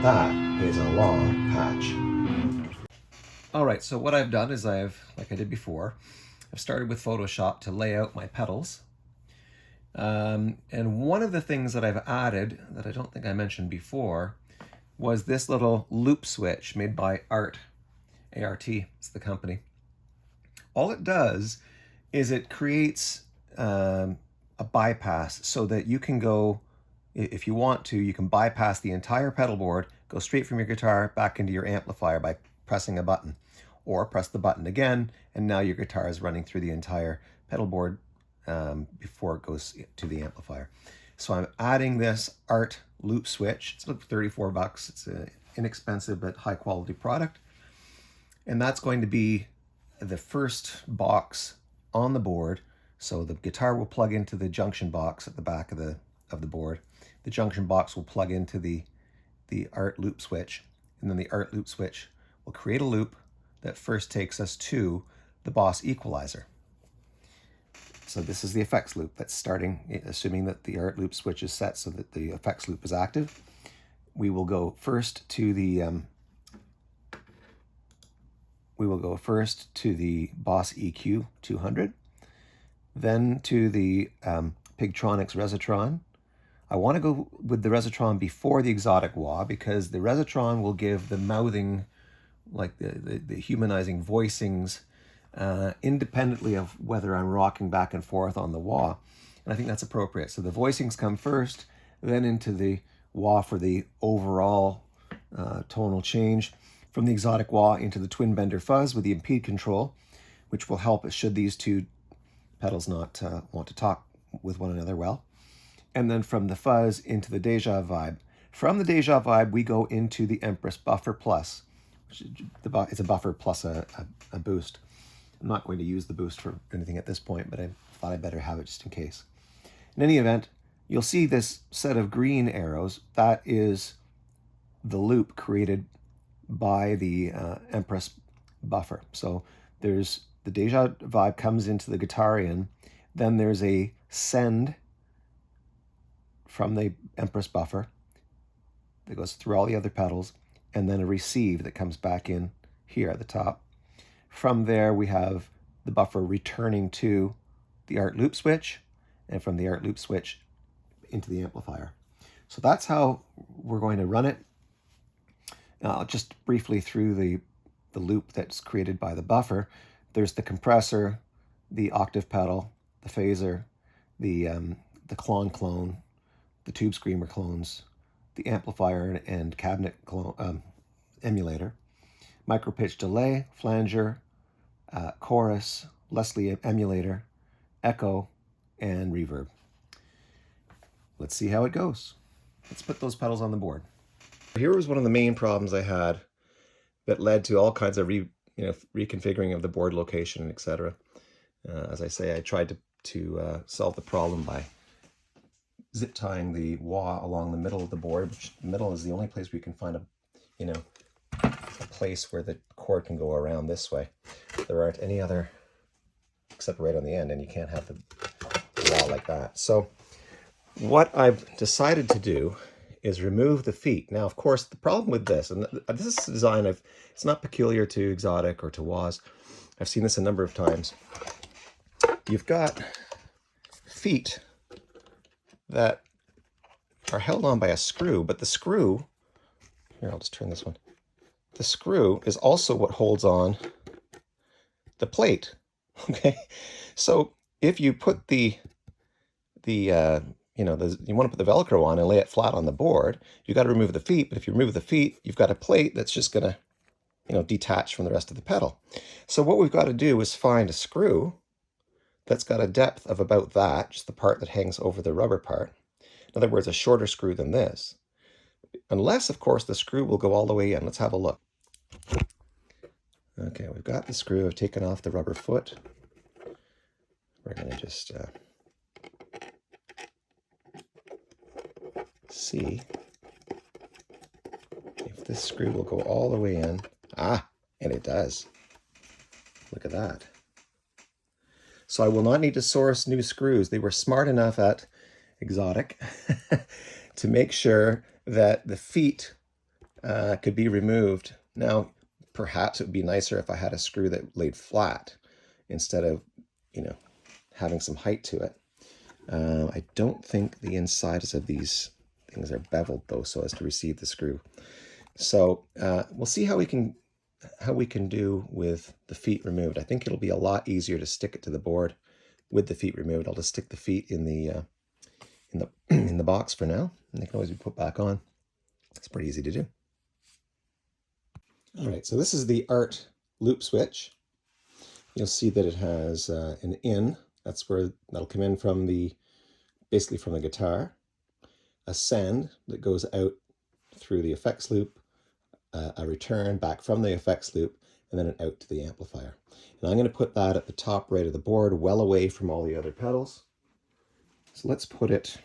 that is a long patch. All right, so what I've done is like I did before, I've started with Photoshop to lay out my pedals. And one of the things that I've added that I don't think I mentioned before was this little loop switch made by ART. A-R-T is the company. All it does is it creates a bypass so that you can go, if you want to, you can bypass the entire pedal board, go straight from your guitar back into your amplifier by pressing a button, or press the button again, and now your guitar is running through the entire pedal board before it goes to the amplifier. So I'm adding this ART loop switch. It's about 34 bucks. It's an inexpensive but high quality product. And that's going to be the first box on the board. So the guitar will plug into the junction box at the back of the board. The junction box will plug into the ART loop switch, and then the ART loop switch will create a loop that first takes us to the Boss equalizer. So this is the effects loop that's starting, assuming that the ART loop switch is set so that the effects loop is active. We will go first to the Boss EQ 200, then to the Pigtronics Resotron. I want to go with the Resotron before the exotic wah, because the Resotron will give the mouthing, like the humanizing voicings, independently of whether I'm rocking back and forth on the wah. And I think that's appropriate. So the voicings come first, then into the wah for the overall tonal change. From the exotic wah into the twin bender fuzz with the impede control, which will help should these two pedals not want to talk with one another well. And then from the fuzz into the Deja vibe. From the Deja vibe, we go into the Empress Buffer Plus. It's a buffer plus a boost. I'm not going to use the boost for anything at this point, but I thought I'd better have it just in case. In any event, you'll see this set of green arrows. That is the loop created by the Empress buffer. So there's the Deja vibe comes into the guitar in, then there's a send from the Empress buffer that goes through all the other pedals, and then a receive that comes back in here at the top. From there we have the buffer returning to the ART loop switch, and from the ART loop switch into the amplifier. So that's how we're going to run it. Just briefly through the loop that's created by the buffer. There's the compressor, the octave pedal, the phaser, the clone, the tube screamer clones, the amplifier and cabinet clone, emulator, micro pitch delay, flanger, chorus, Leslie emulator, echo, and reverb. Let's see how it goes. Let's put those pedals on the board. Here was one of the main problems I had that led to all kinds of reconfiguring of the board location, etc. As I say, I tried to solve the problem by zip tying the wah along the middle of the board, which the middle is the only place where you can find a place where the cord can go around this way. There aren't any other, except right on the end, and you can't have the wah like that. So what I've decided to do is remove the feet. Now, of course, the problem with this, and this design, it's not peculiar to exotic or to wahs. I've seen this a number of times. You've got feet that are held on by a screw, but the screw, here, I'll just turn this one. The screw is also what holds on the plate, okay? So if you put you want to put the Velcro on and lay it flat on the board, you got to remove the feet. But if you remove the feet, you've got a plate that's just going to, detach from the rest of the pedal. So what we've got to do is find a screw that's got a depth of about that, just the part that hangs over the rubber part. In other words, a shorter screw than this. Unless, of course, the screw will go all the way in. Let's have a look. Okay, we've got the screw. I've taken off the rubber foot. We're going to just see if this screw will go all the way in. Ah, and it does. Look at that. So I will not need to source new screws. They were smart enough at Exotic to make sure that the feet could be removed. Now, perhaps it would be nicer if I had a screw that laid flat instead of, you know, having some height to it. I don't think the insides of these things are beveled though, so as to receive the screw. So we'll see how we can do with the feet removed. I think it'll be a lot easier to stick it to the board with the feet removed. I'll just stick the feet in the in the box for now, and they can always be put back on. It's pretty easy to do. All right, so this is the Art loop switch. You'll see that it has an in. That's where that'll come in from basically from the guitar. A send that goes out through the effects loop, a return back from the effects loop, and then an out to the amplifier. And I'm going to put that at the top right of the board, well away from all the other pedals. So let's put it,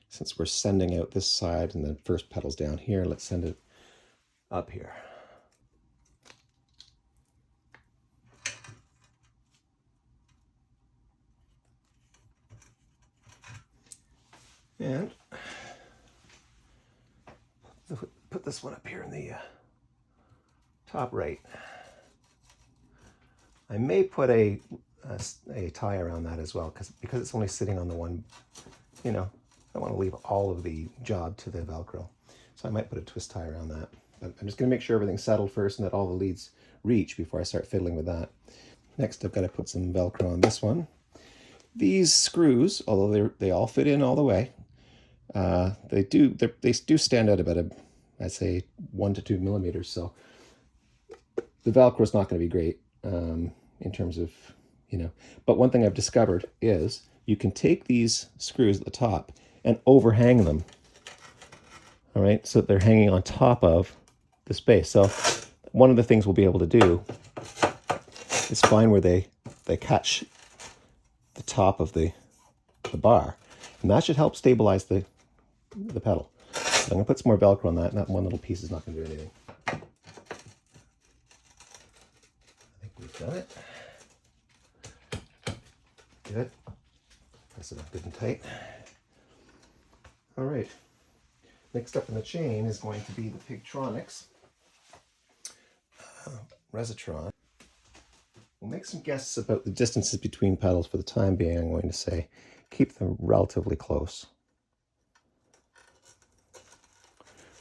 since we're sending out this side and the first pedal's down here, let's send it up here. And put this one up here in the top right. I may put a tie around that as well, because it's only sitting on the one, you know, I want to leave all of the job to the Velcro. So I might put a twist tie around that. But I'm just going to make sure everything's settled first and that all the leads reach before I start fiddling with that. Next, I've got to put some Velcro on this one. These screws, although they all fit in all the way, they do stand out about I'd say 1 to 2 millimeters. So the Velcro is not going to be great in terms of, you know. But one thing I've discovered is you can take these screws at the top and overhang them. All right, so they're hanging on top of the space. So one of the things we'll be able to do is find where they catch the top of the bar, and that should help stabilize the pedal. So I'm going to put some more Velcro on that, and that one little piece is not going to do anything. I think we've done it. Good. Press it up good and tight. All right. Next up in the chain is going to be the Pedaltronics Resitron. We'll make some guesses about the distances between pedals. For the time being, I'm going to say keep them relatively close.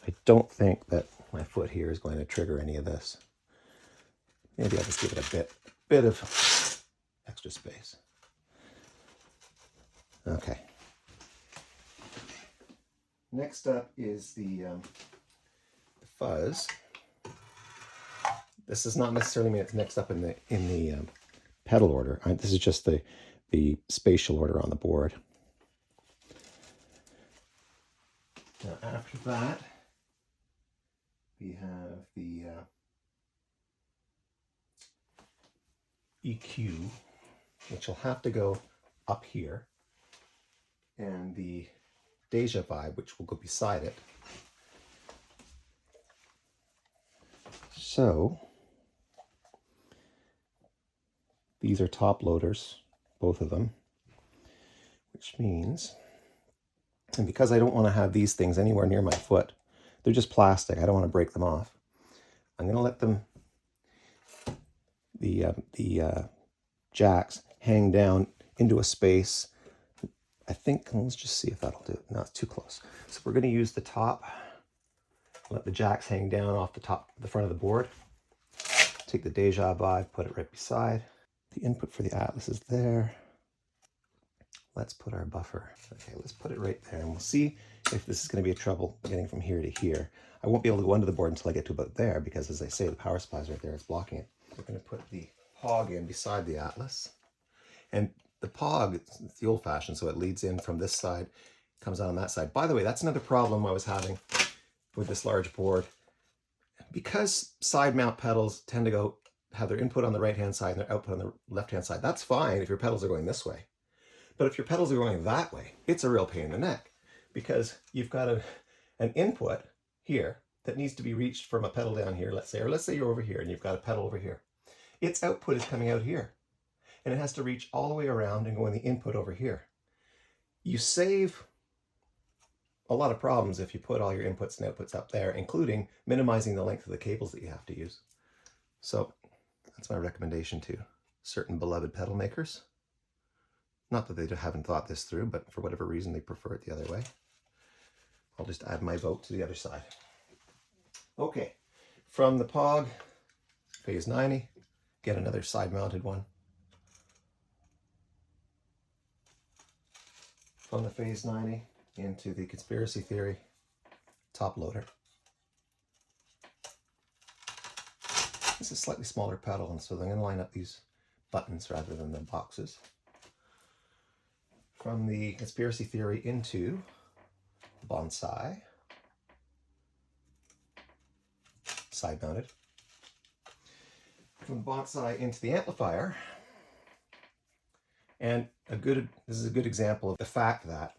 I don't think that my foot here is going to trigger any of this. Maybe I'll just give it a bit of extra space. Okay. Next up is the fuzz. This does not necessarily mean it's next up in the pedal order. This is just the spatial order on the board. Now after that, we have the EQ, which will have to go up here, and the Deja Vibe, which will go beside it. So these are top loaders, both of them, which means, and because I don't want to have these things anywhere near my foot, they're just plastic, I don't want to break them off. I'm going to let them, the jacks, hang down into a space. I think, let's just see if that'll do it. No, it's too close. So we're going to use the top, let the jacks hang down off the front of the board. Take the Deja Vibe, put it right beside. The input for the Atlas is there. Let's put our buffer. Okay, let's put it right there, and we'll see if this is going to be a trouble getting from here to here. I won't be able to go under the board until I get to about there, because as I say, the power supply is right there, it's blocking it. We're going to put the POG in beside the Atlas. And the POG, it's the old-fashioned, so it leads in from this side, comes out on that side. By the way, that's another problem I was having with this large board. Because side mount pedals tend to have their input on the right-hand side and their output on the left-hand side, that's fine if your pedals are going this way. But if your pedals are going that way, it's a real pain in the neck, because you've got an input here that needs to be reached from a pedal down here, let's say, or let's say you're over here and you've got a pedal over here. Its output is coming out here, and it has to reach all the way around and go in the input over here. You save a lot of problems if you put all your inputs and outputs up there, including minimizing the length of the cables that you have to use. So that's my recommendation to certain beloved pedal makers. Not that they haven't thought this through, but for whatever reason they prefer it the other way. I'll just add my vote to the other side. Okay, from the POG, phase 90, get another side-mounted one. From the phase 90 into the conspiracy theory top loader. This is a slightly smaller pedal, and so I'm going to line up these buttons rather than the boxes. From the conspiracy theory into the bonsai, side mounted. From the bonsai into the amplifier, and this is a good example of the fact that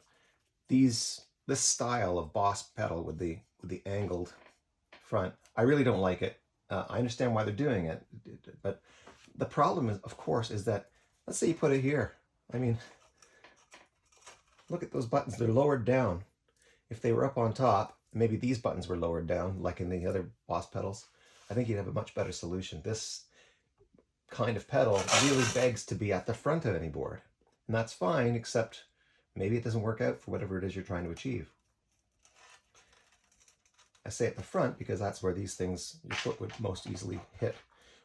this style of Boss pedal with the angled front, I really don't like it. I understand why they're doing it, but the problem is, of course, is that let's say you put it here. I mean, look at those buttons, they're lowered down. If they were up on top, maybe these buttons were lowered down like in the other Boss pedals, I think you'd have a much better solution. This kind of pedal really begs to be at the front of any board, and that's fine, except maybe it doesn't work out for whatever it is you're trying to achieve. I say at the front because that's where these things, your foot would most easily hit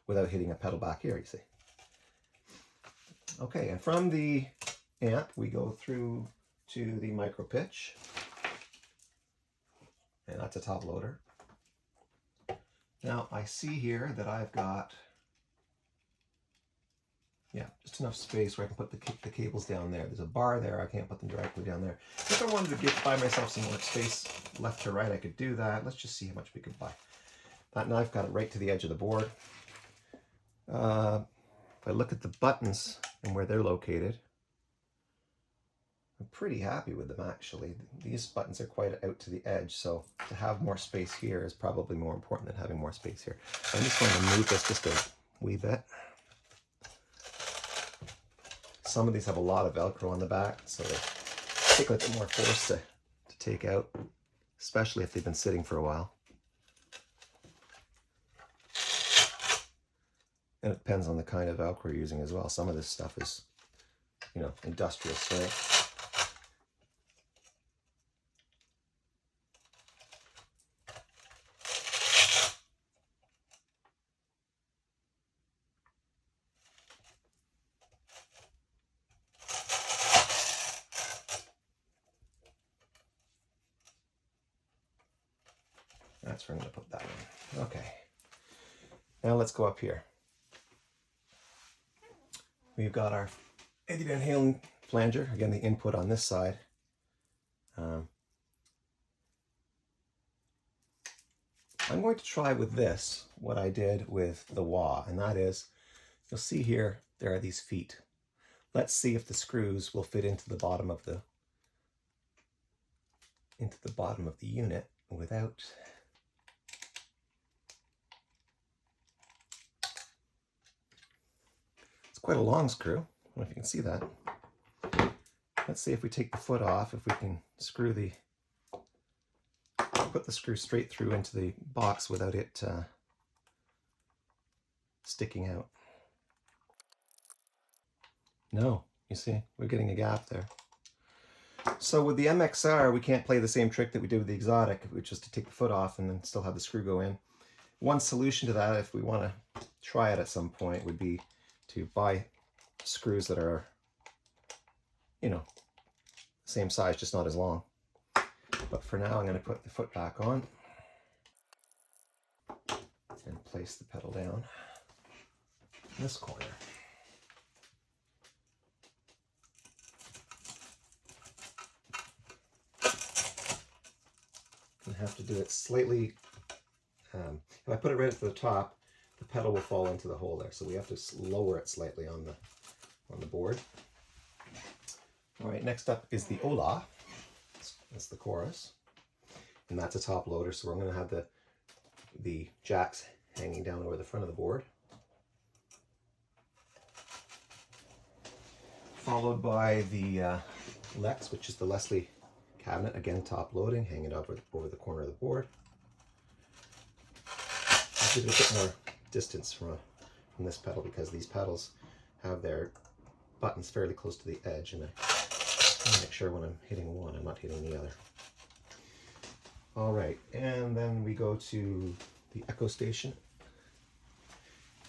without hitting a pedal back here, you see. Okay, and from the amp, we go through to the micro pitch, and that's a top loader. Now I see here that I've got, just enough space where I can put the cables down there. There's a bar there, I can't put them directly down there. If I wanted to buy myself some more space left to right, I could do that. Let's just see how much we could buy. Now I've got it right to the edge of the board. If I look at the buttons and where they're located, I'm pretty happy with them actually. These buttons are quite out to the edge, so to have more space here is probably more important than having more space here. I'm just going to move this just a wee bit. Some of these have a lot of Velcro on the back, so they take a little bit more force to take out, especially if they've been sitting for a while. And it depends on the kind of Velcro you're using as well. Some of this stuff is, industrial strength. That's where I'm going to put that in. Okay. Now let's go up here. We've got our Eddie Van Halen flanger. Again, the input on this side. I'm going to try with this what I did with the wah, and that is, you'll see here there are these feet. Let's see if the screws will fit into the bottom of the unit without. It's quite a long screw. I don't know if you can see that. Let's see if we take the foot off, if we can put the screw straight through into the box without it sticking out. No, you see, we're getting a gap there. So with the MXR, we can't play the same trick that we did with the Exotic, which is to take the foot off and then still have the screw go in. One solution to that, if we want to try it at some point, would be to buy screws that are, same size, just not as long. But for now, I'm going to put the foot back on and place the pedal down in this corner. I have to do it slightly. If I put it right at the top, the pedal will fall into the hole there. So we have to lower it slightly on the board. All right, next up is the Ola. That's the chorus, and that's a top loader. So we're going to have the jacks hanging down over the front of the board, followed by the Lex, which is the Leslie cabinet, again top loading, hanging over the corner of the board. I'll give it a bit more distance from this pedal because these pedals have their buttons fairly close to the edge, and I want to make sure when I'm hitting one, I'm not hitting the other. All right, and then we go to the echo station.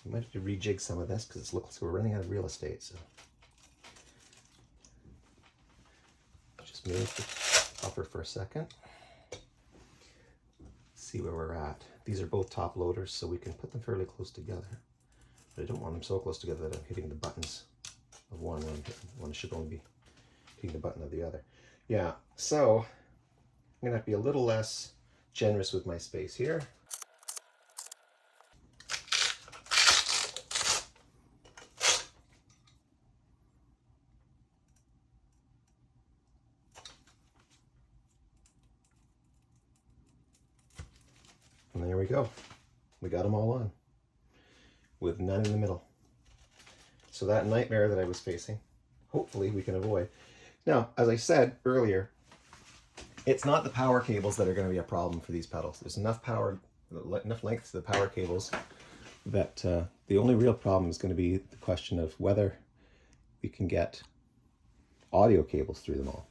We might have to rejig some of this because it looks like we're running out of real estate. So just move the upper for a second. See where we're at. These are both top loaders, so we can put them fairly close together. But I don't want them so close together that I'm hitting the buttons of one when I should only be hitting the button of the other. Yeah, so I'm gonna have to be a little less generous with my space here. And there we go. We got them all on with none in the middle. So that nightmare that I was facing, hopefully we can avoid. Now, as I said earlier, it's not the power cables that are going to be a problem for these pedals. There's enough power, enough length to the power cables that the only real problem is going to be the question of whether we can get audio cables through them all.